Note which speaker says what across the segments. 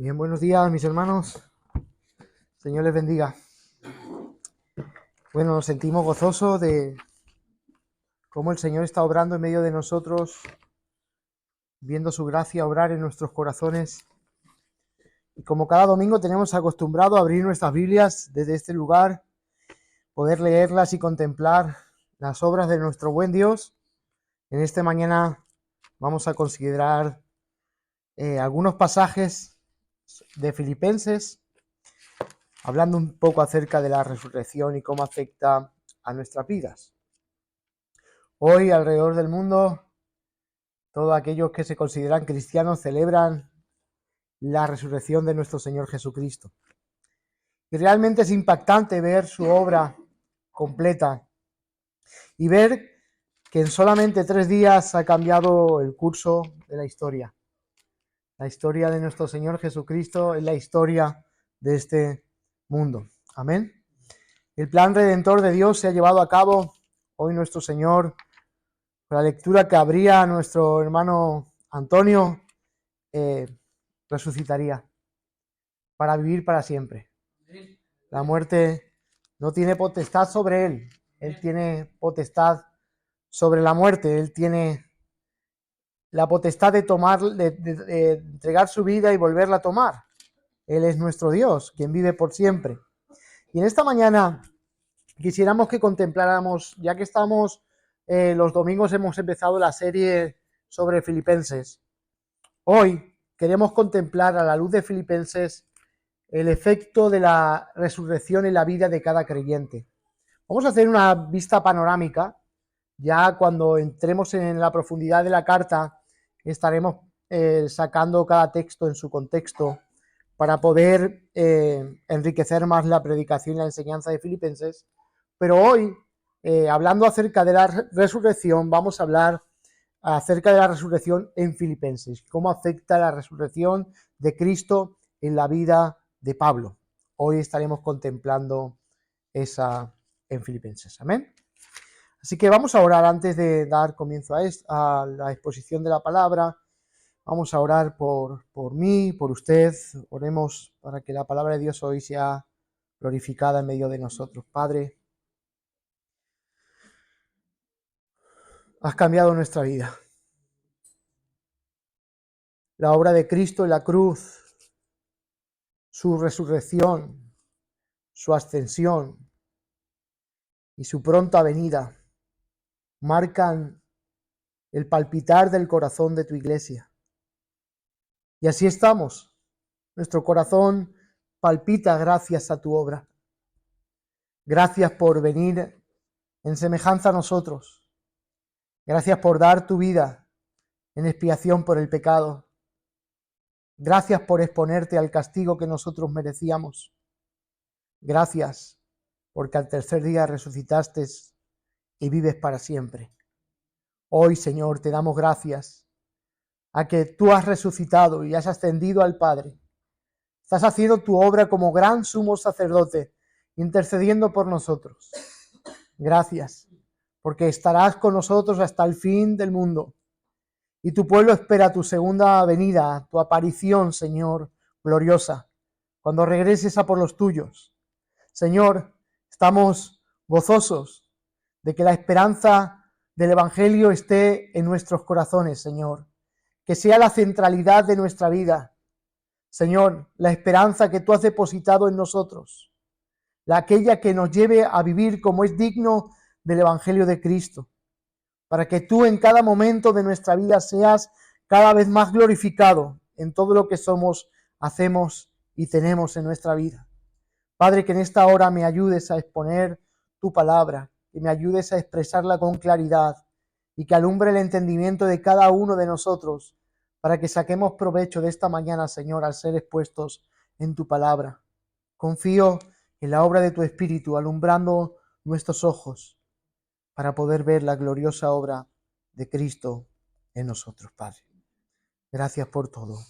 Speaker 1: Bien, buenos días, mis hermanos. Señor les bendiga. Bueno, nos sentimos gozosos de cómo el Señor está obrando en medio de nosotros, viendo su gracia obrar en nuestros corazones. Y como cada domingo tenemos acostumbrado a abrir nuestras Biblias desde este lugar, poder leerlas y contemplar las obras de nuestro buen Dios. En esta mañana vamos a considerar algunos pasajes de Filipenses, hablando un poco acerca de la resurrección y cómo afecta a nuestras vidas. Hoy, alrededor del mundo, todos aquellos que se consideran cristianos celebran la resurrección de nuestro Señor Jesucristo. Y realmente es impactante ver su obra completa y ver que en solamente 3 días ha cambiado el curso de la historia. La historia de nuestro Señor Jesucristo es la historia de este mundo. Amén. El plan redentor de Dios se ha llevado a cabo. Hoy nuestro Señor, con la lectura que abría nuestro hermano Antonio, resucitaría para vivir para siempre. La muerte no tiene potestad sobre él. Él tiene potestad sobre la muerte. Él tiene la potestad de tomar, de entregar su vida y volverla a tomar. Él es nuestro Dios, quien vive por siempre. Y en esta mañana quisiéramos que contempláramos, ya que estamos, los domingos hemos empezado la serie sobre Filipenses. Hoy queremos contemplar a la luz de Filipenses el efecto de la resurrección en la vida de cada creyente. Vamos a hacer una vista panorámica. Ya cuando entremos en la profundidad de la carta estaremos sacando cada texto en su contexto para poder enriquecer más la predicación y la enseñanza de Filipenses. Pero hoy, hablando acerca de la resurrección, vamos a hablar acerca de la resurrección en Filipenses, cómo afecta la resurrección de Cristo en la vida de Pablo. Hoy estaremos contemplando esa en Filipenses. Amén. Así que vamos a orar antes de dar comienzo a la exposición de la palabra. Vamos a orar por mí, por usted. Oremos para que la palabra de Dios hoy sea glorificada en medio de nosotros. Padre, has cambiado nuestra vida. La obra de Cristo en la cruz, su resurrección, su ascensión y su pronta venida marcan el palpitar del corazón de tu iglesia. Y así estamos. Nuestro corazón palpita gracias a tu obra. Gracias por venir en semejanza a nosotros. Gracias por dar tu vida en expiación por el pecado. Gracias por exponerte al castigo que nosotros merecíamos. Gracias porque al tercer día resucitaste y vives para siempre. Hoy, Señor, te damos gracias a que tú has resucitado y has ascendido al Padre. Estás haciendo tu obra como gran sumo sacerdote, intercediendo por nosotros. Gracias, porque estarás con nosotros hasta el fin del mundo. Y tu pueblo espera tu segunda venida, tu aparición, Señor, gloriosa, cuando regreses a por los tuyos. Señor, estamos gozosos de que la esperanza del Evangelio esté en nuestros corazones, Señor. Que sea la centralidad de nuestra vida. Señor, la esperanza que tú has depositado en nosotros. Aquella que nos lleve a vivir como es digno del Evangelio de Cristo. Para que tú en cada momento de nuestra vida seas cada vez más glorificado en todo lo que somos, hacemos y tenemos en nuestra vida. Padre, que en esta hora me ayudes a exponer tu palabra, que me ayudes a expresarla con claridad y que alumbre el entendimiento de cada uno de nosotros para que saquemos provecho de esta mañana, Señor, al ser expuestos en tu palabra. Confío en la obra de tu Espíritu, alumbrando nuestros ojos para poder ver la gloriosa obra de Cristo en nosotros, Padre. Gracias por todo,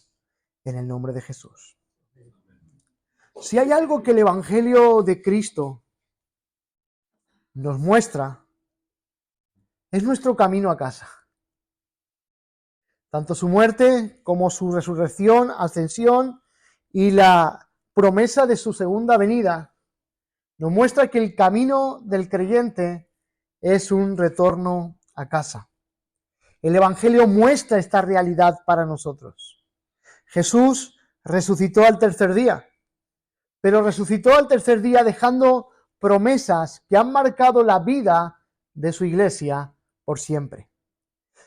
Speaker 1: en el nombre de Jesús. Si hay algo que el Evangelio de Cristo nos muestra, es nuestro camino a casa. Tanto su muerte como su resurrección, ascensión y la promesa de su segunda venida, nos muestra que el camino del creyente es un retorno a casa. El Evangelio muestra esta realidad para nosotros. Jesús resucitó al tercer día, pero resucitó al tercer día dejando promesas que han marcado la vida de su iglesia por siempre.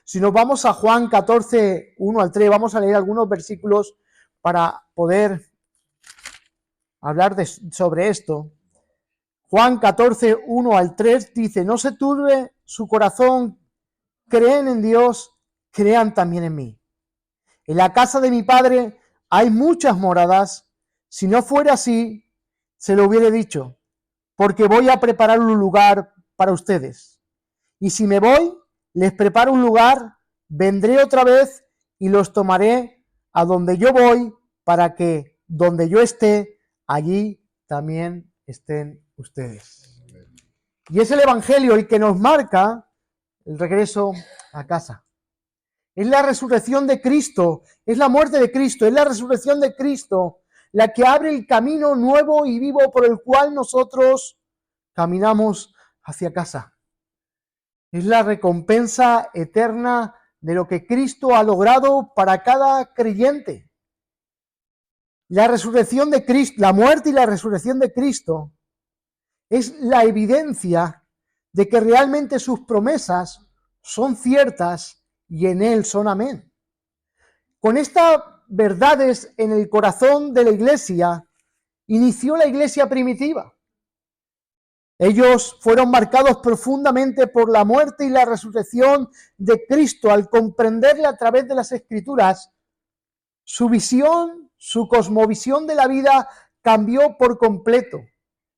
Speaker 1: Si nos vamos a Juan 14, 1 al 3, vamos a leer algunos versículos para poder hablar sobre esto. Juan 14, 1 al 3 dice: no se turbe su corazón, creen en Dios, crean también en mí. En la casa de mi Padre hay muchas moradas. Si no fuera así, se lo hubiera dicho, porque voy a preparar un lugar para ustedes. Y si me voy, les preparo un lugar, vendré otra vez y los tomaré a donde yo voy, para que donde yo esté, allí también estén ustedes. Y es el Evangelio el que nos marca el regreso a casa. Es la resurrección de Cristo, es la muerte de Cristo, es la resurrección de Cristo la que abre el camino nuevo y vivo por el cual nosotros caminamos hacia casa. Es la recompensa eterna de lo que Cristo ha logrado para cada creyente. La resurrección de Cristo, la muerte y la resurrección de Cristo es la evidencia de que realmente sus promesas son ciertas y en Él son amén. Con estas verdades en el corazón de la iglesia, inició la iglesia primitiva. Ellos fueron marcados profundamente por la muerte y la resurrección de Cristo. Al comprenderla a través de las Escrituras, su visión, su cosmovisión de la vida cambió por completo.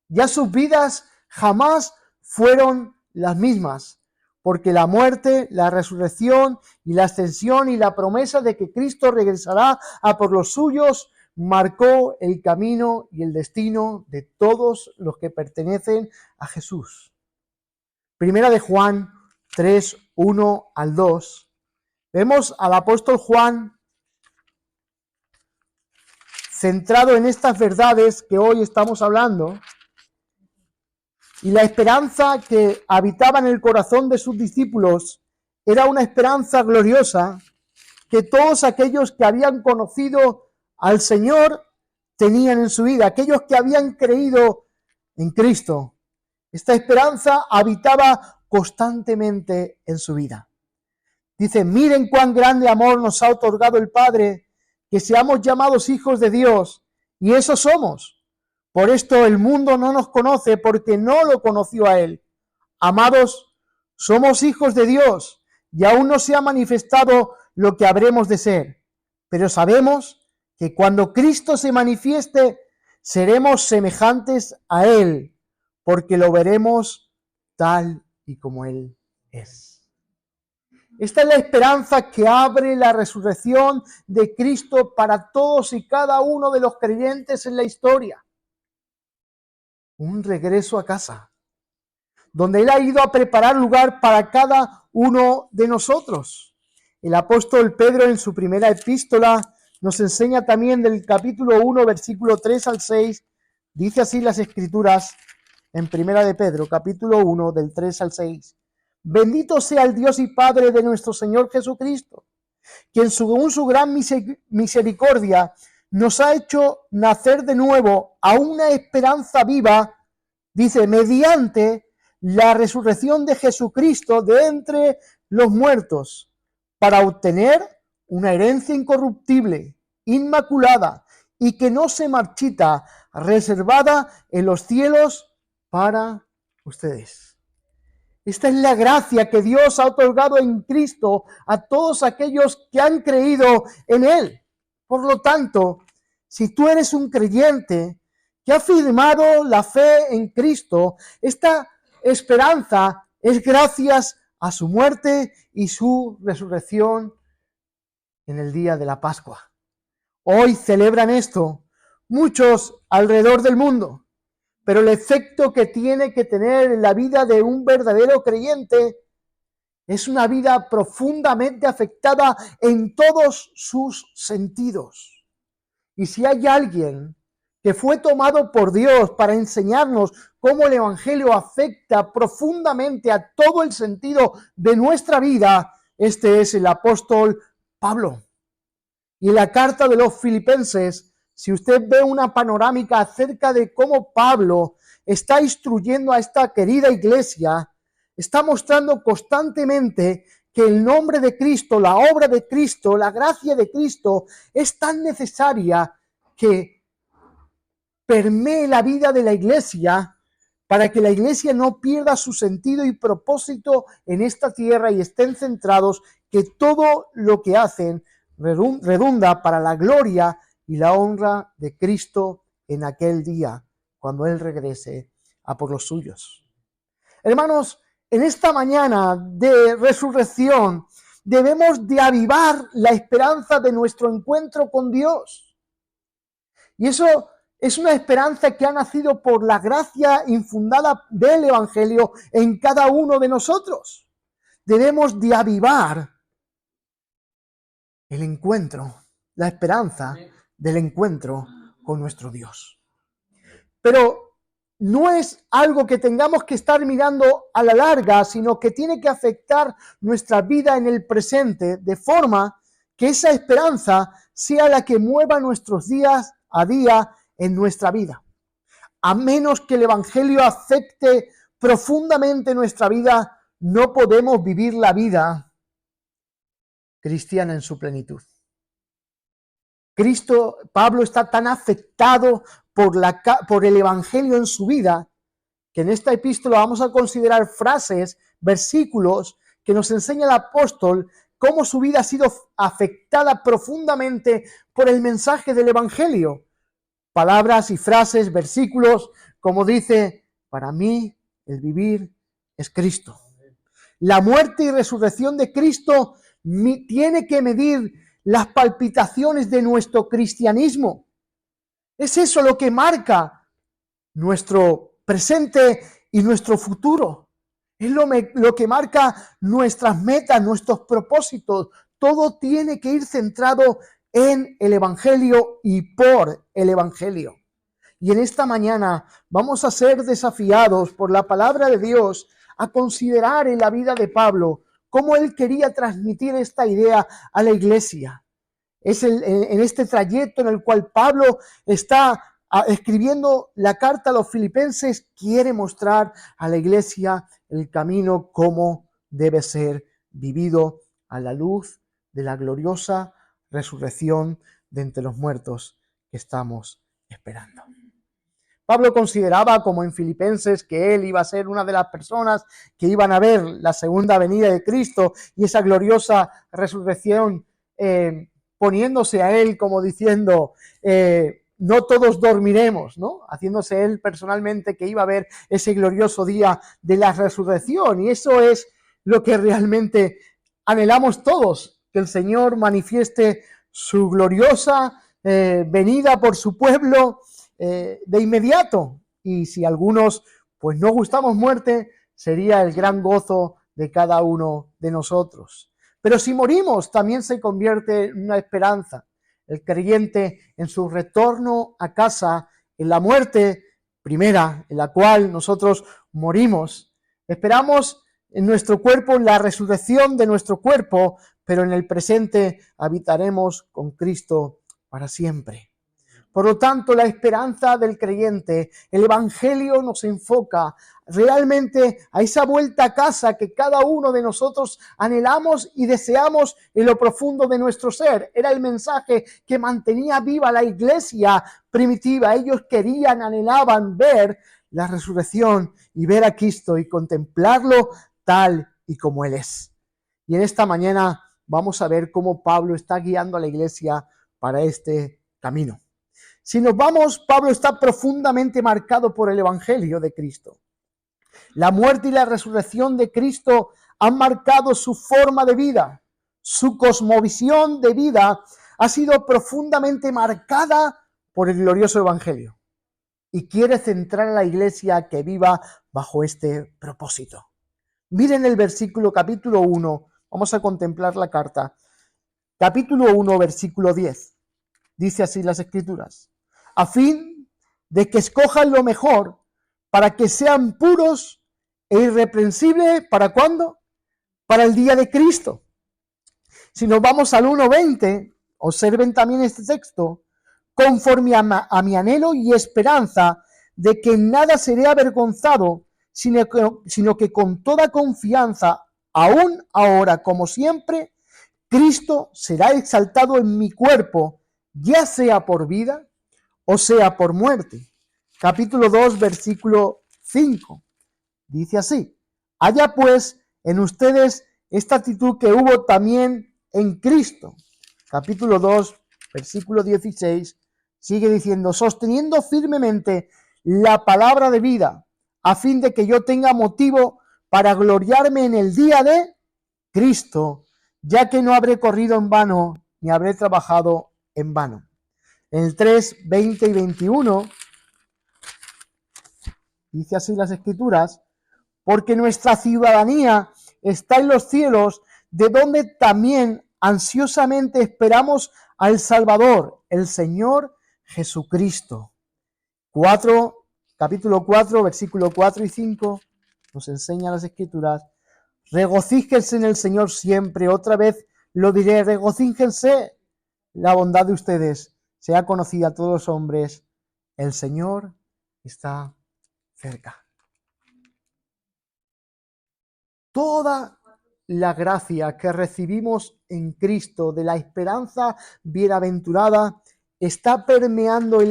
Speaker 1: Ya sus vidas jamás fueron las mismas, porque la muerte, la resurrección y la ascensión y la promesa de que Cristo regresará a por los suyos marcó el camino y el destino de todos los que pertenecen a Jesús. Primera de Juan 3, 1 al 2. Vemos al apóstol Juan centrado en estas verdades que hoy estamos hablando, y la esperanza que habitaba en el corazón de sus discípulos era una esperanza gloriosa que todos aquellos que habían conocido al Señor tenían en su vida, aquellos que habían creído en Cristo. Esta esperanza habitaba constantemente en su vida. Dice: miren cuán grande amor nos ha otorgado el Padre, que seamos llamados hijos de Dios, y eso somos. Por esto el mundo no nos conoce, porque no lo conoció a Él. Amados, somos hijos de Dios, y aún no se ha manifestado lo que habremos de ser. Pero sabemos que cuando Cristo se manifieste, seremos semejantes a Él, porque lo veremos tal y como Él es. Esta es la esperanza que abre la resurrección de Cristo para todos y cada uno de los creyentes en la historia. Un regreso a casa, donde Él ha ido a preparar lugar para cada uno de nosotros. El apóstol Pedro, en su primera epístola, nos enseña también del capítulo 1, versículo 3 al 6, dice así las Escrituras en primera de Pedro, capítulo 1, del 3 al 6. Bendito sea el Dios y Padre de nuestro Señor Jesucristo, quien según su gran misericordia nos ha hecho nacer de nuevo a una esperanza viva, dice, mediante la resurrección de Jesucristo de entre los muertos, para obtener una herencia incorruptible, inmaculada y que no se marchita, reservada en los cielos para ustedes. Esta es la gracia que Dios ha otorgado en Cristo a todos aquellos que han creído en Él. Por lo tanto, si tú eres un creyente que ha firmado la fe en Cristo, esta esperanza es gracias a su muerte y su resurrección en el día de la Pascua. Hoy celebran esto muchos alrededor del mundo. Pero el efecto que tiene que tener en la vida de un verdadero creyente es una vida profundamente afectada en todos sus sentidos. Y si hay alguien que fue tomado por Dios para enseñarnos cómo el Evangelio afecta profundamente a todo el sentido de nuestra vida, este es el apóstol Pablo. Y en la carta de los Filipenses, si usted ve una panorámica acerca de cómo Pablo está instruyendo a esta querida iglesia, está mostrando constantemente que el nombre de Cristo, la obra de Cristo, la gracia de Cristo es tan necesaria que permee la vida de la iglesia para que la iglesia no pierda su sentido y propósito en esta tierra y estén centrados que todo lo que hacen redunda para la gloria y la honra de Cristo en aquel día, cuando Él regrese a por los suyos. Hermanos, en esta mañana de resurrección debemos de avivar la esperanza de nuestro encuentro con Dios. Y eso es una esperanza que ha nacido por la gracia infundada del Evangelio en cada uno de nosotros. Debemos de avivar el encuentro, la esperanza del encuentro con nuestro Dios. Pero no es algo que tengamos que estar mirando a la larga, sino que tiene que afectar nuestra vida en el presente, de forma que esa esperanza sea la que mueva nuestros días a día en nuestra vida. A menos que el Evangelio afecte profundamente nuestra vida, no podemos vivir la vida cristiana en su plenitud. Pablo está tan afectado por el Evangelio en su vida, que en esta epístola vamos a considerar frases, versículos, que nos enseña el apóstol cómo su vida ha sido afectada profundamente por el mensaje del Evangelio. Palabras y frases, versículos, como dice, para mí el vivir es Cristo. La muerte y resurrección de Cristo tiene que medir las palpitaciones de nuestro cristianismo. Es eso lo que marca nuestro presente y nuestro futuro. Es lo que marca nuestras metas, nuestros propósitos. Todo tiene que ir centrado en el Evangelio y por el Evangelio. Y en esta mañana vamos a ser desafiados por la palabra de Dios a considerar en la vida de Pablo cómo él quería transmitir esta idea a la iglesia. Es en este trayecto en el cual Pablo está escribiendo la carta a los filipenses, quiere mostrar a la iglesia el camino cómo debe ser vivido a la luz de la gloriosa resurrección de entre los muertos que estamos esperando. Pablo consideraba, como en Filipenses, que él iba a ser una de las personas que iban a ver la segunda venida de Cristo y esa gloriosa resurrección, poniéndose a él como diciendo, no todos dormiremos, ¿no? Haciéndose él personalmente que iba a ver ese glorioso día de la resurrección. Y eso es lo que realmente anhelamos todos, que el Señor manifieste su gloriosa venida por su pueblo de inmediato. Y si algunos pues no gustamos muerte, sería el gran gozo de cada uno de nosotros. Pero si morimos, también se convierte en una esperanza. El creyente en su retorno a casa, en la muerte primera, en la cual nosotros morimos, esperamos en nuestro cuerpo, en la resurrección de nuestro cuerpo, pero en el presente habitaremos con Cristo para siempre. Por lo tanto, la esperanza del creyente, el Evangelio nos enfoca realmente a esa vuelta a casa que cada uno de nosotros anhelamos y deseamos en lo profundo de nuestro ser. Era el mensaje que mantenía viva la iglesia primitiva. Ellos querían, anhelaban ver la resurrección y ver a Cristo y contemplarlo tal y como Él es. Y en esta mañana vamos a ver cómo Pablo está guiando a la iglesia para este camino. Si nos vamos, Pablo está profundamente marcado por el Evangelio de Cristo. La muerte y la resurrección de Cristo han marcado su forma de vida. Su cosmovisión de vida ha sido profundamente marcada por el glorioso Evangelio. Y quiere centrar a la iglesia que viva bajo este propósito. Miren el versículo capítulo 1. Vamos a contemplar la carta. Capítulo 1, versículo 10. dice así las Escrituras, a fin de que escojan lo mejor para que sean puros e irreprensibles, ¿para cuándo? Para el día de Cristo. Si nos vamos al 1:20, observen también este texto, conforme a mi anhelo y esperanza de que en nada seré avergonzado, sino que con toda confianza, aún ahora como siempre, Cristo será exaltado en mi cuerpo, ya sea por vida o sea por muerte. Capítulo 2, versículo 5. Dice así, haya pues en ustedes esta actitud que hubo también en Cristo. Capítulo 2, versículo 16, sigue diciendo, sosteniendo firmemente la palabra de vida, a fin de que yo tenga motivo para gloriarme en el día de Cristo, ya que no habré corrido en vano, ni habré trabajado en vano. En el 3, 20 y 21, dice así las Escrituras, porque nuestra ciudadanía está en los cielos, de donde también ansiosamente esperamos al Salvador, el Señor Jesucristo. Capítulo 4, versículo 4 y 5, nos enseña las Escrituras, regocíjense en el Señor siempre, otra vez lo diré, regocíjense, la bondad de ustedes sea conocida a todos los hombres, el Señor está cerca. Toda la gracia que recibimos en Cristo de la esperanza bienaventurada está permeando en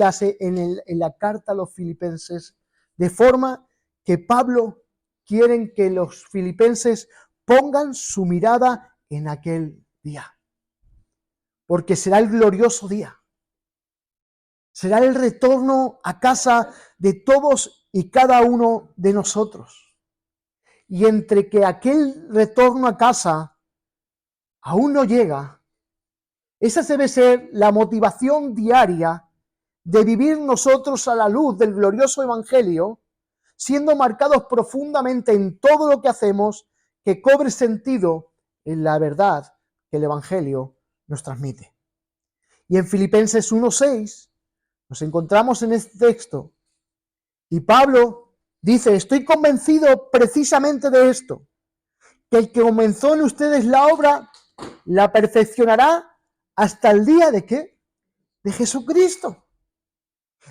Speaker 1: la carta a los filipenses, de forma que Pablo quiere que los filipenses pongan su mirada en aquel día, porque será el glorioso día, será el retorno a casa de todos y cada uno de nosotros. Y entre que aquel retorno a casa aún no llega, esa debe ser la motivación diaria de vivir nosotros a la luz del glorioso Evangelio, siendo marcados profundamente en todo lo que hacemos, que cobre sentido en la verdad que el Evangelio nos transmite. Y en Filipenses 1:6 nos encontramos en este texto, y Pablo dice, estoy convencido precisamente de esto, que el que comenzó en ustedes la obra, la perfeccionará hasta el día ¿de qué? De Jesucristo.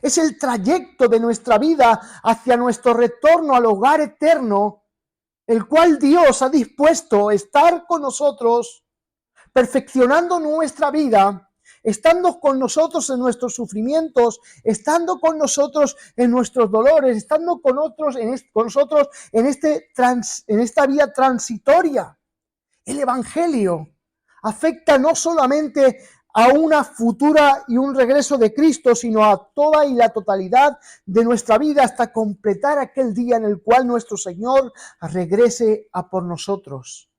Speaker 1: Es el trayecto de nuestra vida hacia nuestro retorno al hogar eterno, el cual Dios ha dispuesto a estar con nosotros, perfeccionando nuestra vida, estando con nosotros en nuestros sufrimientos, estando con nosotros en nuestros dolores, estando con nosotros en esta vida transitoria. El Evangelio afecta no solamente a una futura y un regreso de Cristo, sino a toda y la totalidad de nuestra vida hasta completar aquel día en el cual nuestro Señor regrese a por nosotros.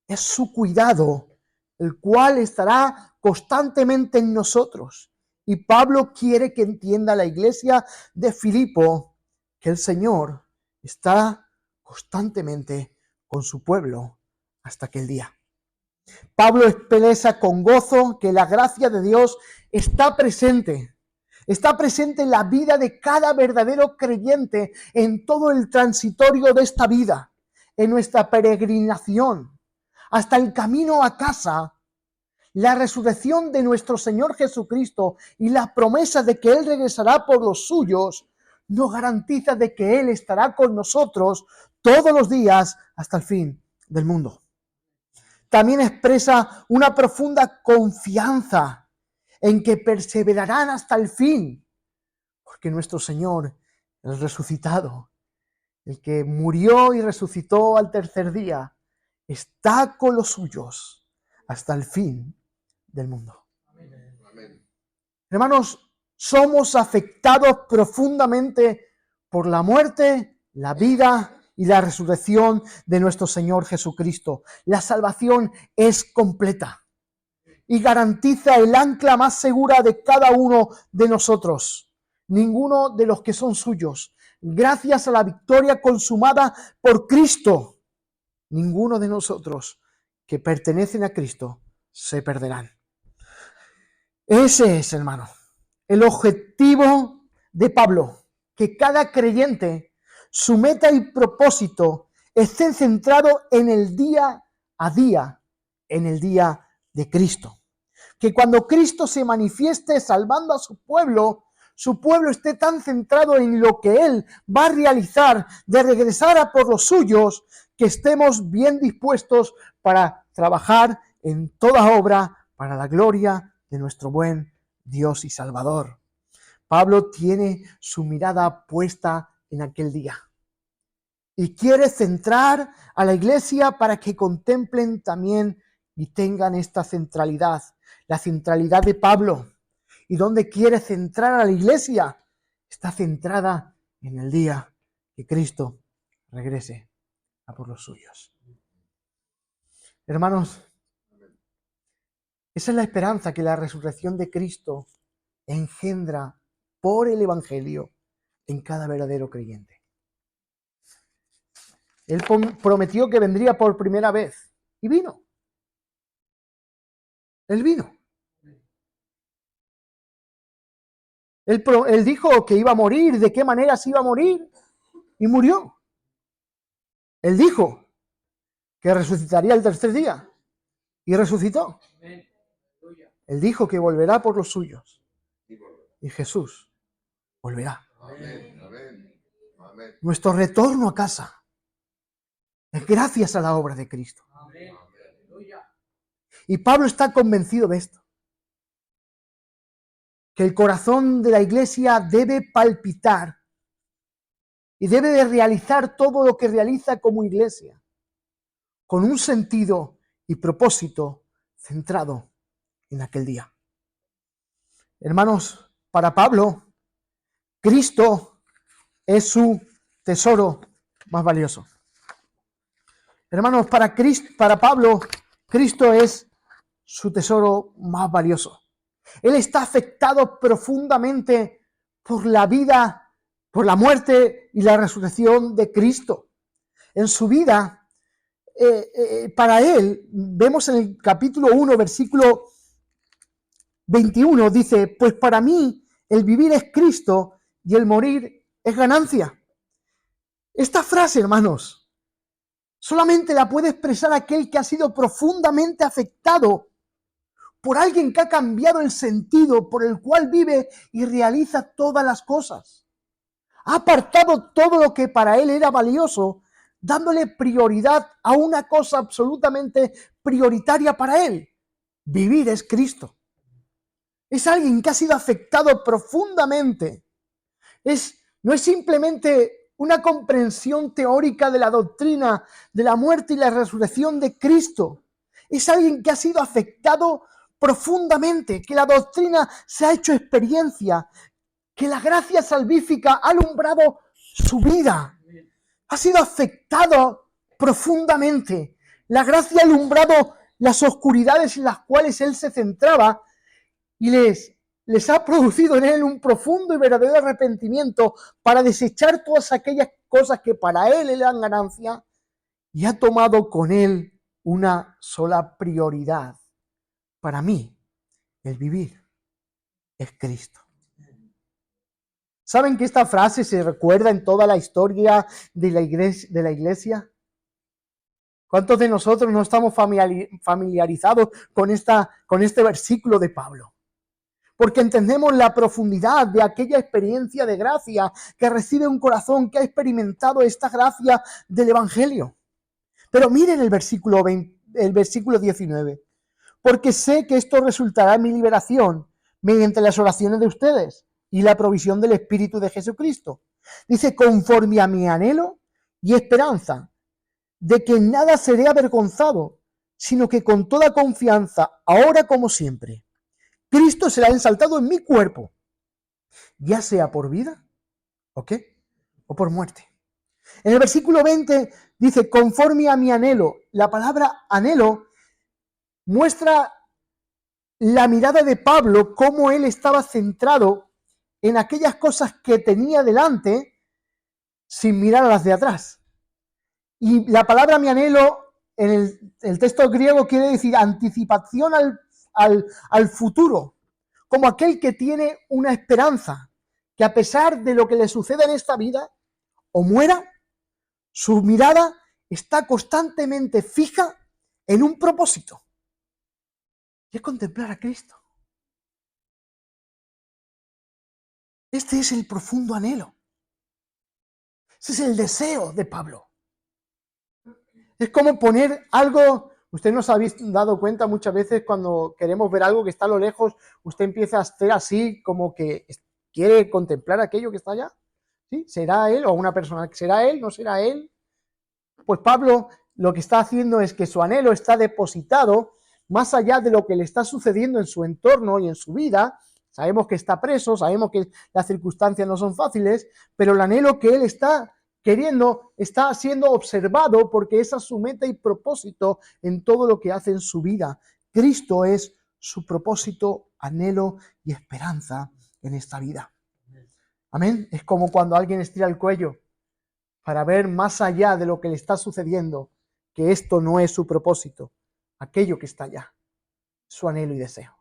Speaker 1: Es su cuidado, el cual estará constantemente en nosotros. Y Pablo quiere que entienda la iglesia de Filipo que el Señor está constantemente con su pueblo hasta aquel día. Pablo expresa con gozo que la gracia de Dios está presente en la vida de cada verdadero creyente en todo el transitorio de esta vida, en nuestra peregrinación, hasta el camino a casa. La resurrección de nuestro Señor Jesucristo y la promesa de que Él regresará por los suyos nos garantiza de que Él estará con nosotros todos los días hasta el fin del mundo. También expresa una profunda confianza en que perseverarán hasta el fin, porque nuestro Señor, el resucitado, el que murió y resucitó al tercer día, está con los suyos hasta el fin del mundo. Amén. Hermanos, somos afectados profundamente por la muerte, la vida y la resurrección de nuestro Señor Jesucristo. La salvación es completa y garantiza el ancla más segura de cada uno de nosotros. Ninguno de los que son suyos, gracias a la victoria consumada por Cristo, ninguno de nosotros que pertenecen a Cristo se perderán. Ese es, hermano, el objetivo de Pablo, que cada creyente, su meta y propósito esté centrado en el día a día, en el día de Cristo. Que cuando Cristo se manifieste salvando a su pueblo esté tan centrado en lo que Él va a realizar, de regresar a por los suyos, que estemos bien dispuestos para trabajar en toda obra para la gloria de nuestro buen Dios y Salvador. Pablo tiene su mirada puesta en aquel día y quiere centrar a la iglesia para que contemplen también y tengan esta centralidad, la centralidad de Pablo. ¿Y dónde quiere centrar a la iglesia? Está centrada en el día que Cristo regrese a por los suyos. Hermanos, esa es la esperanza que la resurrección de Cristo engendra por el Evangelio en cada verdadero creyente. Él prometió que vendría por primera vez y vino. Él vino. Él dijo que iba a morir, de qué manera se iba a morir, y murió. Él dijo que resucitaría el tercer día, y resucitó. Él dijo que volverá por los suyos, y Jesús volverá. Nuestro retorno a casa es gracias a la obra de Cristo. Y Pablo está convencido de esto, que el corazón de la iglesia debe palpitar y debe de realizar todo lo que realiza como iglesia, con un sentido y propósito centrado en aquel día. Hermanos, para Pablo, Cristo es su tesoro más valioso. Hermanos, para Pablo, Cristo es su tesoro más valioso. Él está afectado profundamente por la vida, por la muerte y la resurrección de Cristo. En su vida, para él, vemos en el capítulo 1, versículo 21, dice, pues para mí el vivir es Cristo y el morir es ganancia. Esta frase, hermanos, solamente la puede expresar aquel que ha sido profundamente afectado por alguien que ha cambiado el sentido por el cual vive y realiza todas las cosas. Ha apartado todo lo que para él era valioso, dándole prioridad a una cosa absolutamente prioritaria para él. Vivir es Cristo. Es alguien que ha sido afectado profundamente. No es simplemente una comprensión teórica de la doctrina de la muerte y la resurrección de Cristo. Es alguien que ha sido afectado profundamente, que la doctrina se ha hecho experiencia, que la gracia salvífica ha alumbrado su vida. Ha sido afectado profundamente. La gracia ha alumbrado las oscuridades en las cuales él se centraba y les ha producido en él un profundo y verdadero arrepentimiento para desechar todas aquellas cosas que para él eran ganancia y ha tomado con él una sola prioridad. Para mí, el vivir es Cristo. ¿Saben que esta frase se recuerda en toda la historia de la iglesia? ¿Cuántos de nosotros no estamos familiarizados con este versículo de Pablo? Porque entendemos la profundidad de aquella experiencia de gracia que recibe un corazón que ha experimentado esta gracia del Evangelio. Pero miren el versículo 19. Porque sé que esto resultará en mi liberación mediante las oraciones de ustedes y la provisión del Espíritu de Jesucristo. Dice, conforme a mi anhelo y esperanza, de que en nada seré avergonzado, sino que con toda confianza, ahora como siempre, Cristo será ensalzado en mi cuerpo, ya sea por vida, ¿o qué? O por muerte. En el versículo 20 dice, conforme a mi anhelo. La palabra anhelo muestra la mirada de Pablo, cómo él estaba centrado en aquellas cosas que tenía delante, sin mirar a las de atrás. Y la palabra mi anhelo, en el texto griego, quiere decir anticipación al futuro. como aquel que tiene una esperanza, que a pesar de lo que le suceda en esta vida, o muera, su mirada está constantemente fija en un propósito, y es contemplar a Cristo. Este es el profundo anhelo. Ese es el deseo de Pablo. Es como poner algo. Usted nos habéis dado cuenta muchas veces cuando queremos ver algo que está a lo lejos, usted empieza a hacer así como que quiere contemplar aquello que está allá. ¿Sí? ¿Será él o una persona? ¿Será él? ¿No será él? Pues Pablo lo que está haciendo es que su anhelo está depositado más allá de lo que le está sucediendo en su entorno y en su vida. Sabemos que está preso, sabemos que las circunstancias no son fáciles, pero el anhelo que él está queriendo está siendo observado porque esa es su meta y propósito en todo lo que hace en su vida. Cristo es su propósito, anhelo y esperanza en esta vida. Amén. Es como cuando alguien estira el cuello para ver más allá de lo que le está sucediendo, que esto no es su propósito, aquello que está allá, su anhelo y deseo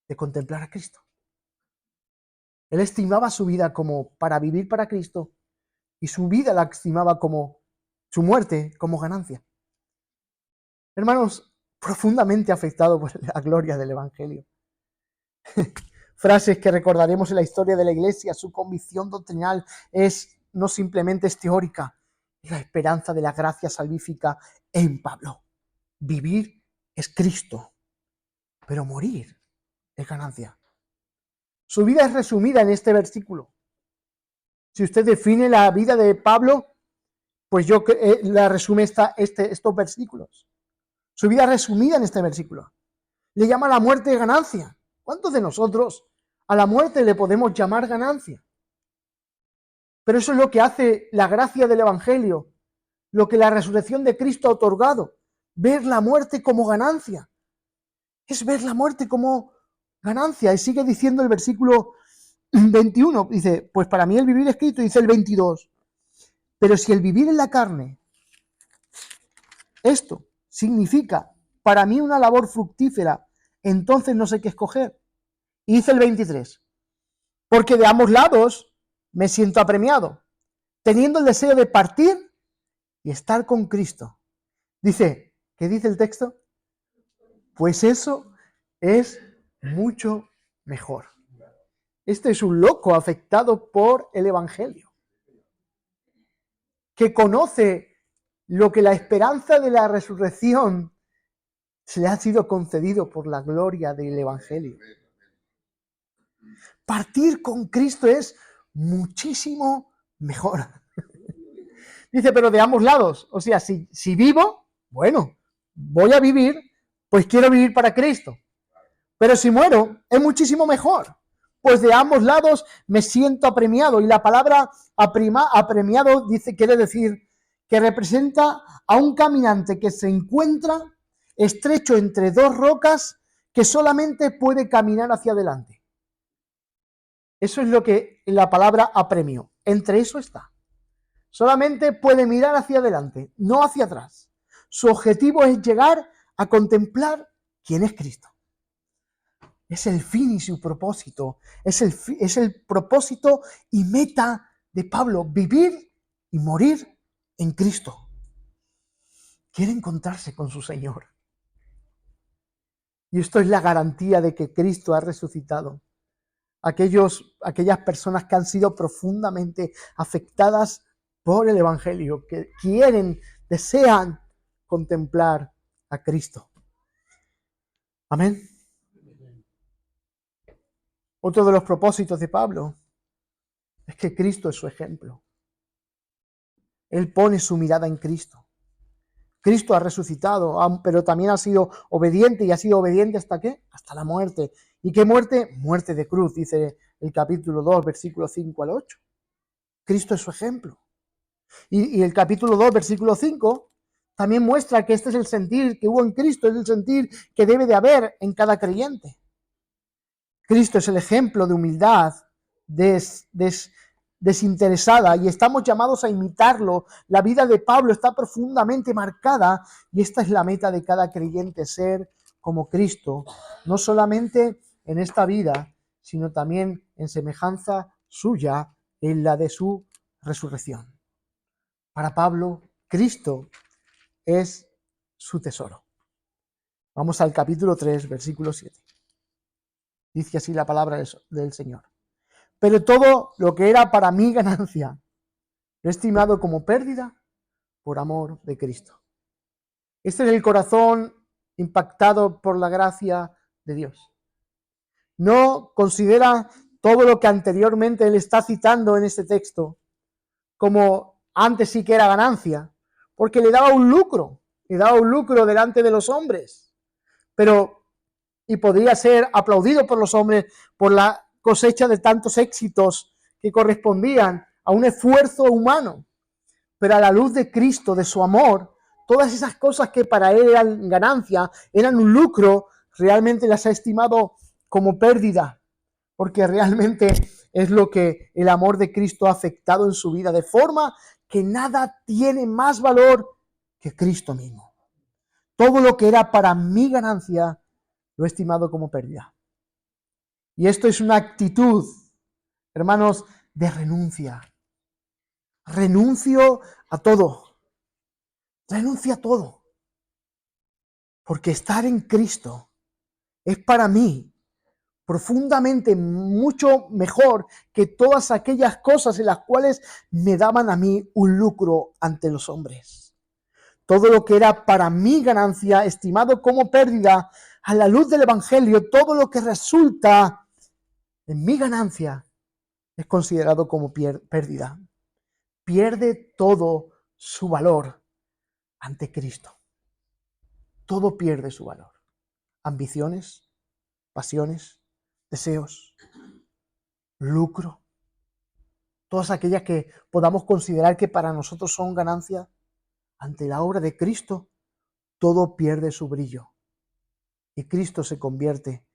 Speaker 1: de contemplar a Cristo. Él estimaba su vida como para vivir para Cristo y su vida la estimaba como su muerte como ganancia. Hermanos, profundamente afectado por la gloria del Evangelio. Frases que recordaremos en la historia de la Iglesia. Su convicción doctrinal no simplemente es teórica, es la esperanza de la gracia salvífica en Pablo. Vivir es Cristo, pero morir es ganancia. Su vida es resumida en este versículo. Si usted define la vida de Pablo, pues yo la resume estos versículos. Su vida resumida en este versículo. Le llama la muerte ganancia. ¿Cuántos de nosotros a la muerte le podemos llamar ganancia? Pero eso es lo que hace la gracia del Evangelio, lo que la resurrección de Cristo ha otorgado. Ver la muerte como ganancia. Es ver la muerte como ganancia. Y sigue diciendo el versículo 21, dice, pues para mí el vivir es Cristo, dice el 22. Pero si el vivir en la carne, esto significa para mí una labor fructífera, entonces no sé qué escoger. Y dice el 23, porque de ambos lados me siento apremiado, teniendo el deseo de partir y estar con Cristo. Dice, ¿qué dice el texto? Pues eso es mucho mejor. Este es un loco afectado por el Evangelio, que conoce lo que la esperanza de la resurrección se le ha sido concedido por la gloria del Evangelio. Partir con Cristo es muchísimo mejor. Dice, pero de ambos lados. O sea, si vivo, bueno, voy a vivir, pues quiero vivir para Cristo. Pero si muero, es muchísimo mejor. Pues de ambos lados me siento apremiado. Y la palabra apremiado quiere decir que representa a un caminante que se encuentra estrecho entre dos rocas que solamente puede caminar hacia adelante. Eso es lo que la palabra apremio. Entre eso está. Solamente puede mirar hacia adelante, no hacia atrás. Su objetivo es llegar a contemplar quién es Cristo. Es el fin y su propósito. Es el propósito y meta de Pablo, vivir y morir en Cristo. Quiere encontrarse con su Señor. Y esto es la garantía de que Cristo ha resucitado. Aquellas personas que han sido profundamente afectadas por el Evangelio, que desean contemplar a Cristo. Amén. Otro de los propósitos de Pablo es que Cristo es su ejemplo. Él pone su mirada en Cristo. Cristo ha resucitado, pero también ha sido obediente, y ha sido obediente ¿hasta qué? Hasta la muerte. ¿Y qué muerte? Muerte de cruz, dice el capítulo 2, versículos 5 al 8. Cristo es su ejemplo. Y el capítulo 2, versículo 5, también muestra que este es el sentir que hubo en Cristo, es el sentir que debe de haber en cada creyente. Cristo es el ejemplo de humildad desinteresada, y estamos llamados a imitarlo. La vida de Pablo está profundamente marcada, y esta es la meta de cada creyente, ser como Cristo, no solamente en esta vida, sino también en semejanza suya en la de su resurrección. Para Pablo, Cristo es su tesoro. Vamos al capítulo 3, versículo 7. Dice así la palabra del Señor. Pero todo lo que era para mí ganancia, lo he estimado como pérdida por amor de Cristo. Este es el corazón impactado por la gracia de Dios. No considera todo lo que anteriormente él está citando en este texto como antes sí que era ganancia, porque le daba un lucro delante de los hombres, y podría ser aplaudido por los hombres por la cosecha de tantos éxitos que correspondían a un esfuerzo humano, pero a la luz de Cristo, de su amor, todas esas cosas que para él eran ganancia, eran un lucro, realmente las ha estimado como pérdida, porque realmente es lo que el amor de Cristo ha afectado en su vida, de forma que nada tiene más valor que Cristo mismo. Todo lo que era para mi ganancia, lo he estimado como pérdida. Y esto es una actitud, hermanos, de renuncia. Renuncio a todo. Renuncio a todo. Porque estar en Cristo es para mí profundamente mucho mejor que todas aquellas cosas en las cuales me daban a mí un lucro ante los hombres. Todo lo que era para mi ganancia, estimado como pérdida, a la luz del Evangelio, todo lo que resulta en mi ganancia es considerado como pérdida. Pierde todo su valor ante Cristo. Todo pierde su valor. Ambiciones, pasiones, deseos, lucro, todas aquellas que podamos considerar que para nosotros son ganancias, ante la obra de Cristo, todo pierde su brillo. Y Cristo se convierte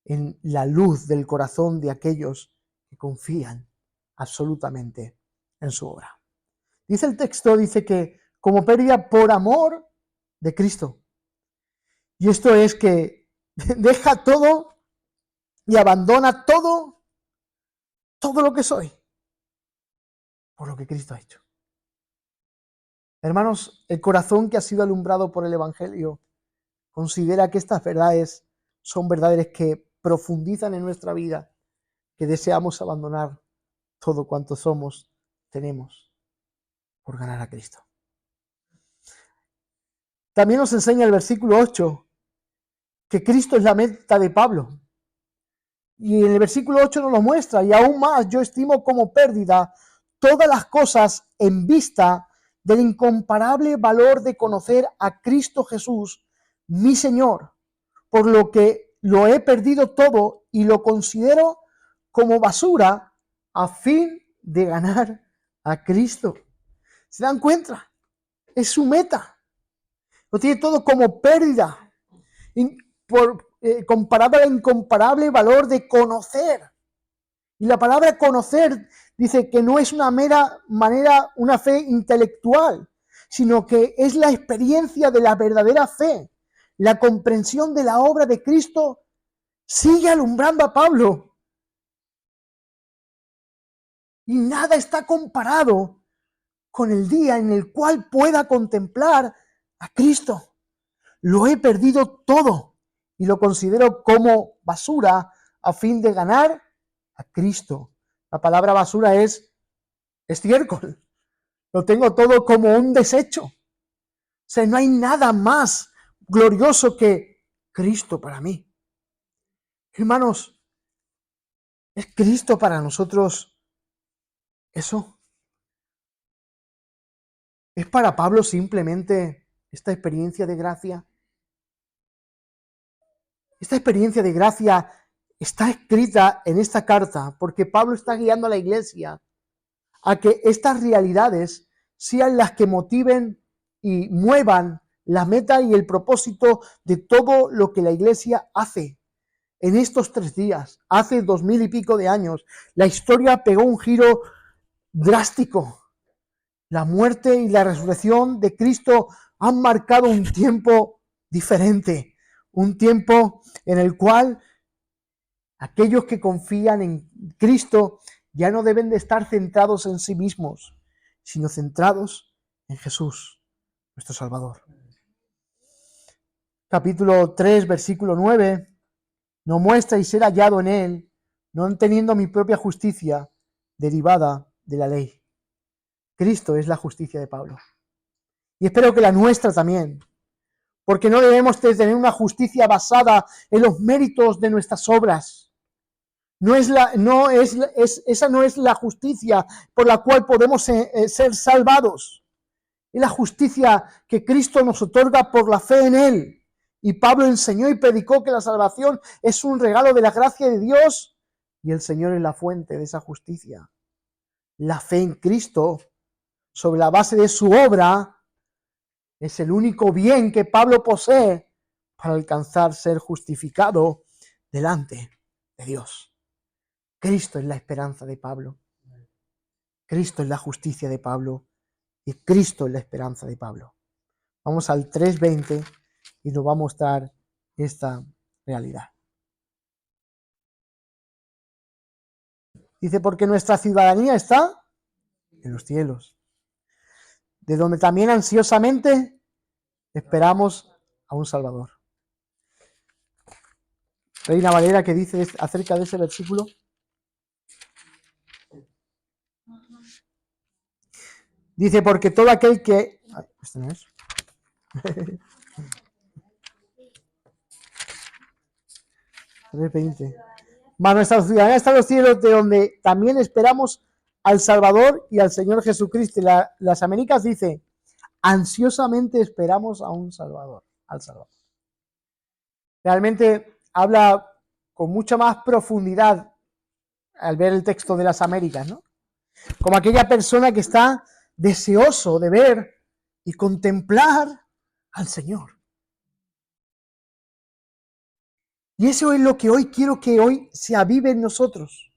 Speaker 1: en la luz del corazón de aquellos que confían absolutamente en su obra. Dice el texto, dice que como pérdida por amor de Cristo. Y esto es que deja todo y abandona todo lo que soy, por lo que Cristo ha hecho. Hermanos, el corazón que ha sido alumbrado por el Evangelio considera que estas verdades son verdades que profundizan en nuestra vida, que deseamos abandonar todo cuanto somos, tenemos, por ganar a Cristo. También nos enseña el versículo 8 que Cristo es la meta de Pablo. Y en el versículo 8 nos lo muestra, y aún más yo estimo como pérdida todas las cosas en vista del incomparable valor de conocer a Cristo Jesús, mi Señor, por lo que lo he perdido todo y lo considero como basura a fin de ganar a Cristo. ¿Se dan cuenta? Es su meta. Lo tiene todo como pérdida, comparado al incomparable valor de conocer. Y la palabra conocer dice que no es una mera manera, una fe intelectual, sino que es la experiencia de la verdadera fe. La comprensión de la obra de Cristo sigue alumbrando a Pablo. Y nada está comparado con el día en el cual pueda contemplar a Cristo. Lo he perdido todo y lo considero como basura a fin de ganar a Cristo. La palabra basura es estiércol. Lo tengo todo como un desecho. O sea, no hay nada más glorioso que Cristo para mí. Hermanos, ¿es Cristo para nosotros eso? ¿Es para Pablo simplemente esta experiencia de gracia? Esta experiencia de gracia está escrita en esta carta porque Pablo está guiando a la iglesia a que estas realidades sean las que motiven y muevan la meta y el propósito de todo lo que la iglesia hace. En estos 3 días, hace 2000 y pico de años, la historia pegó un giro drástico. La muerte y la resurrección de Cristo han marcado un tiempo diferente, un tiempo en el cual Aquellos que confían en Cristo ya no deben de estar centrados en sí mismos, sino centrados en Jesús, nuestro Salvador. Capítulo 3, versículo 9, no muestra y ser hallado en él, no teniendo mi propia justicia derivada de la ley. Cristo es la justicia de Pablo. Y espero que la nuestra también, porque no debemos de tener una justicia basada en los méritos de nuestras obras. Esa no es la justicia por la cual podemos ser salvados. Es la justicia que Cristo nos otorga por la fe en Él. Y Pablo enseñó y predicó que la salvación es un regalo de la gracia de Dios y el Señor es la fuente de esa justicia. La fe en Cristo, sobre la base de su obra, es el único bien que Pablo posee para alcanzar ser justificado delante de Dios. Cristo es la esperanza de Pablo. Cristo es la justicia de Pablo. Y Cristo es la esperanza de Pablo. Vamos al 3:20 y nos va a mostrar esta realidad. Dice, porque nuestra ciudadanía está en los cielos, de donde también ansiosamente esperamos a un Salvador. Reina Valera, ¿qué dice acerca de ese versículo? Dice, porque todo aquel que... Este no es. Mas nuestra ciudadanía está en los cielos, de donde también esperamos al Salvador y al Señor Jesucristo. Las Américas dice, ansiosamente esperamos a un Salvador, al Salvador. Realmente habla con mucha más profundidad al ver el texto de las Américas, ¿no? Como aquella persona que está deseoso de ver y contemplar al Señor. Y eso es lo que hoy quiero que hoy se avive en nosotros.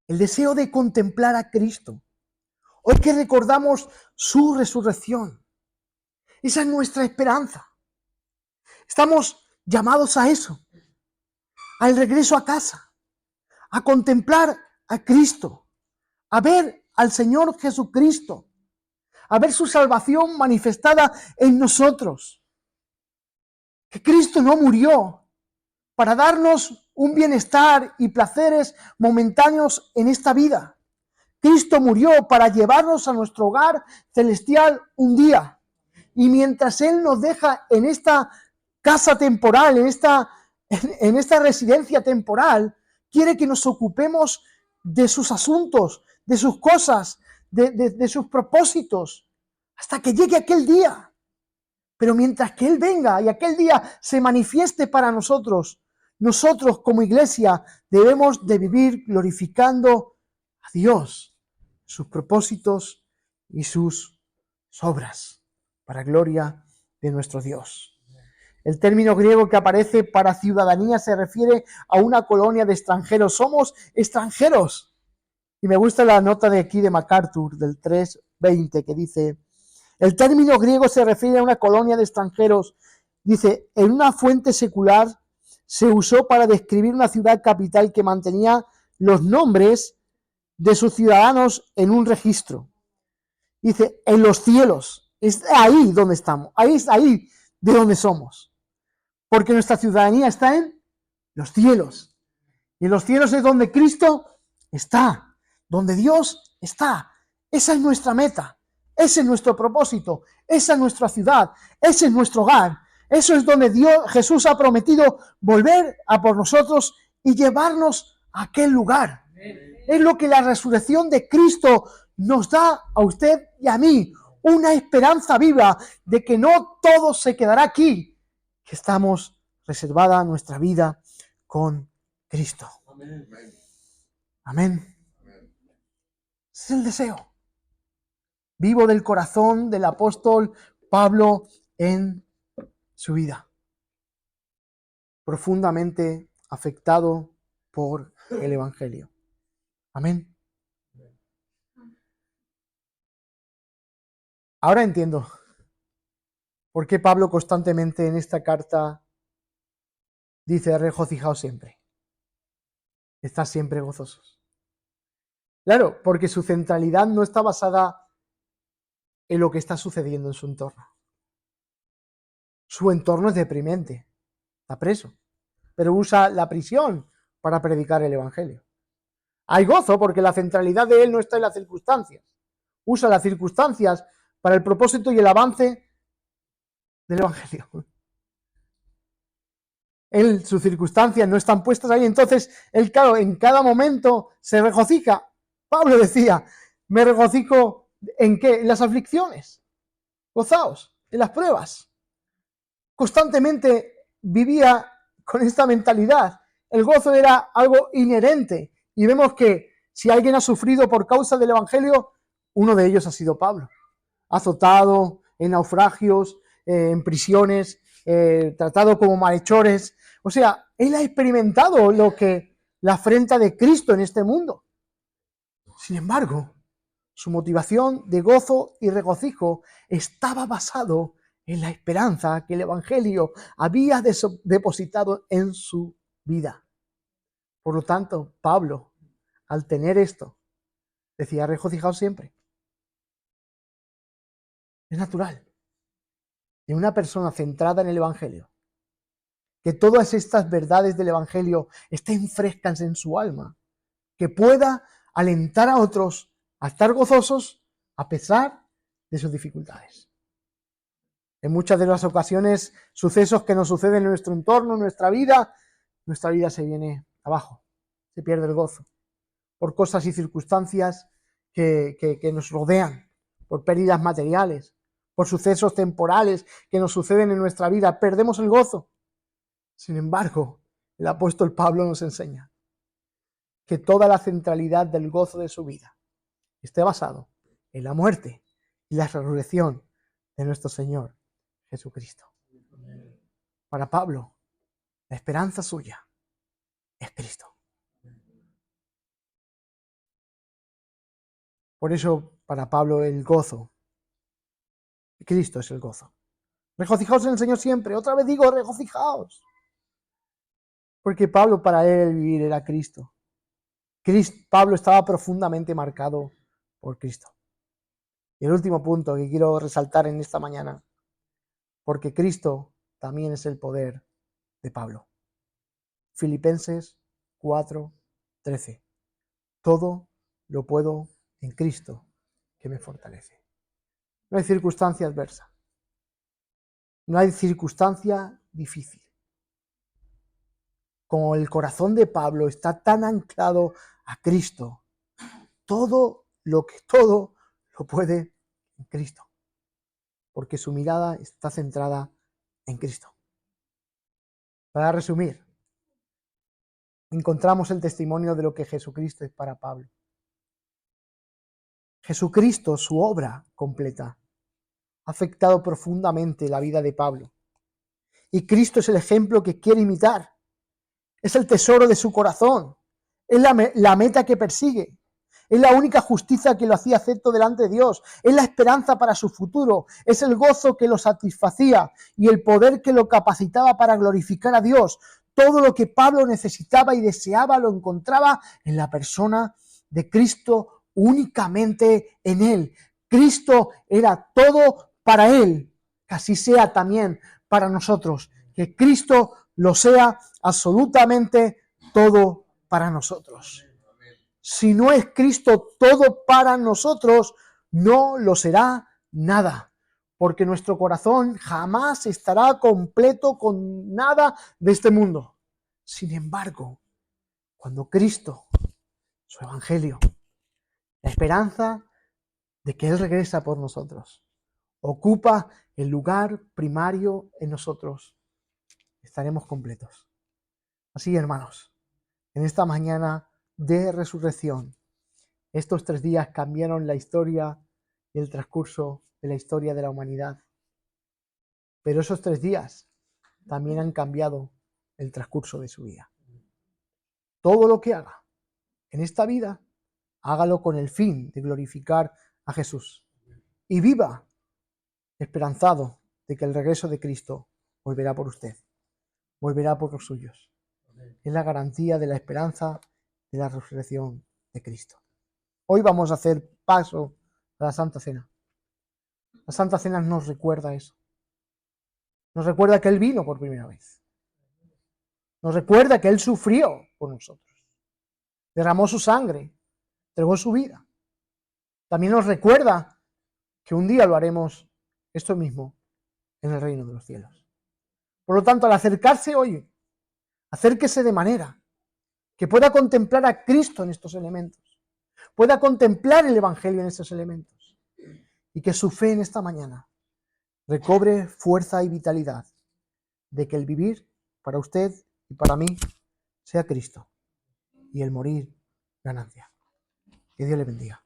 Speaker 1: El deseo de contemplar a Cristo. Hoy que recordamos su resurrección. Esa es nuestra esperanza. Estamos llamados a eso. Al regreso a casa. A contemplar a Cristo. A ver al Señor Jesucristo. A ver su salvación manifestada en nosotros. Que Cristo no murió para darnos un bienestar y placeres momentáneos en esta vida. Cristo murió para llevarnos a nuestro hogar celestial un día. Y mientras Él nos deja en esta casa temporal, en esta residencia temporal, quiere que nos ocupemos de sus asuntos, de sus cosas, de sus propósitos, hasta que llegue aquel día. Pero mientras que Él venga y aquel día se manifieste para nosotros, nosotros como iglesia debemos de vivir glorificando a Dios, sus propósitos y sus obras, para gloria de nuestro Dios. El término griego que aparece para ciudadanía se refiere a una colonia de extranjeros. Somos extranjeros. Y me gusta la nota de aquí de MacArthur, del 3:20, que dice, el término griego se refiere a una colonia de extranjeros. Dice, en una fuente secular se usó para describir una ciudad capital que mantenía los nombres de sus ciudadanos en un registro. Dice, en los cielos, es ahí donde estamos, ahí es ahí de donde somos. Porque nuestra ciudadanía está en los cielos. Y en los cielos es donde Cristo está, donde Dios está. Esa es nuestra meta, ese es nuestro propósito, esa es nuestra ciudad, ese es nuestro hogar. Eso es donde Jesús ha prometido volver a por nosotros y llevarnos a aquel lugar. Es lo que la resurrección de Cristo nos da a usted y a mí, una esperanza viva de que no todo se quedará aquí, que estamos reservada nuestra vida con Cristo. Amén. Ese es el deseo vivo del corazón del apóstol Pablo en su vida, profundamente afectado por el Evangelio. Amén. Ahora entiendo por qué Pablo constantemente en esta carta dice regocijaos siempre. Estad siempre gozosos. Claro, porque su centralidad no está basada en lo que está sucediendo en su entorno. Su entorno es deprimente, está preso, pero usa la prisión para predicar el Evangelio. Hay gozo porque la centralidad de él no está en las circunstancias. Usa las circunstancias para el propósito y el avance del Evangelio. Sus circunstancias no están puestas ahí, entonces él, claro, en cada momento se regocija. Pablo decía, me regocijo ¿en qué? En las aflicciones. Gozaos, en las pruebas. Constantemente vivía con esta mentalidad. El gozo era algo inherente. Y vemos que si alguien ha sufrido por causa del Evangelio, uno de ellos ha sido Pablo. Azotado, en naufragios, en prisiones, tratado como malhechores. O sea, él ha experimentado lo que la afrenta de Cristo en este mundo. Sin embargo, su motivación de gozo y regocijo estaba basado en la esperanza que el Evangelio había depositado en su vida. Por lo tanto, Pablo, al tener esto, decía, regocijaos siempre. Es natural. En una persona centrada en el Evangelio, que todas estas verdades del Evangelio estén frescas en su alma, que pueda alentar a otros a estar gozosos a pesar de sus dificultades. En muchas de las ocasiones, sucesos que nos suceden en nuestro entorno, en nuestra vida se viene abajo, se pierde el gozo, por cosas y circunstancias que nos rodean, por pérdidas materiales, por sucesos temporales que nos suceden en nuestra vida, perdemos el gozo. Sin embargo, el apóstol Pablo nos enseña que toda la centralidad del gozo de su vida esté basado en la muerte y la resurrección de nuestro Señor Jesucristo. Para Pablo, la esperanza suya es Cristo. Por eso, para Pablo, el gozo, Cristo es el gozo. Regocijaos en el Señor siempre. Otra vez digo, regocijaos. Porque Pablo, para él vivir era Cristo. Pablo estaba profundamente marcado por Cristo. Y el último punto que quiero resaltar en esta mañana, porque Cristo también es el poder de Pablo. Filipenses 4:13. Todo lo puedo en Cristo que me fortalece. No hay circunstancia adversa. No hay circunstancia difícil. Como el corazón de Pablo está tan anclado a Cristo, todo lo puede en Cristo. Porque su mirada está centrada en Cristo. Para resumir, encontramos el testimonio de lo que Jesucristo es para Pablo. Jesucristo, su obra completa, ha afectado profundamente la vida de Pablo. Y Cristo es el ejemplo que quiere imitar. Es el tesoro de su corazón. Es la meta que persigue. Es la única justicia que lo hacía acepto delante de Dios. Es la esperanza para su futuro. Es el gozo que lo satisfacía y el poder que lo capacitaba para glorificar a Dios. Todo lo que Pablo necesitaba y deseaba lo encontraba en la persona de Cristo, únicamente en Él. Cristo era todo para Él. Que así sea también para nosotros. Que Cristo lo sea absolutamente todo para nosotros. Si no es Cristo todo para nosotros, no lo será nada, porque nuestro corazón jamás estará completo con nada de este mundo. Sin embargo, cuando Cristo, su evangelio, la esperanza de que Él regresa por nosotros, ocupa el lugar primario en nosotros, estaremos completos. Así, hermanos, en esta mañana de resurrección, estos 3 días cambiaron la historia y el transcurso de la historia de la humanidad. Pero esos 3 días también han cambiado el transcurso de su vida. Todo lo que haga en esta vida, hágalo con el fin de glorificar a Jesús. Y viva esperanzado de que el regreso de Cristo volverá por usted, volverá por los suyos. Es la garantía de la esperanza de la resurrección de Cristo. Hoy vamos a hacer paso a la Santa Cena. La Santa Cena nos recuerda eso. Nos recuerda que Él vino por primera vez. Nos recuerda que Él sufrió por nosotros. Derramó su sangre, entregó su vida. También nos recuerda que un día lo haremos esto mismo en el reino de los cielos. Por lo tanto, al acercarse hoy, acérquese de manera que pueda contemplar a Cristo en estos elementos, pueda contemplar el Evangelio en estos elementos, y que su fe en esta mañana recobre fuerza y vitalidad de que el vivir para usted y para mí sea Cristo y el morir ganancia. Que Dios le bendiga.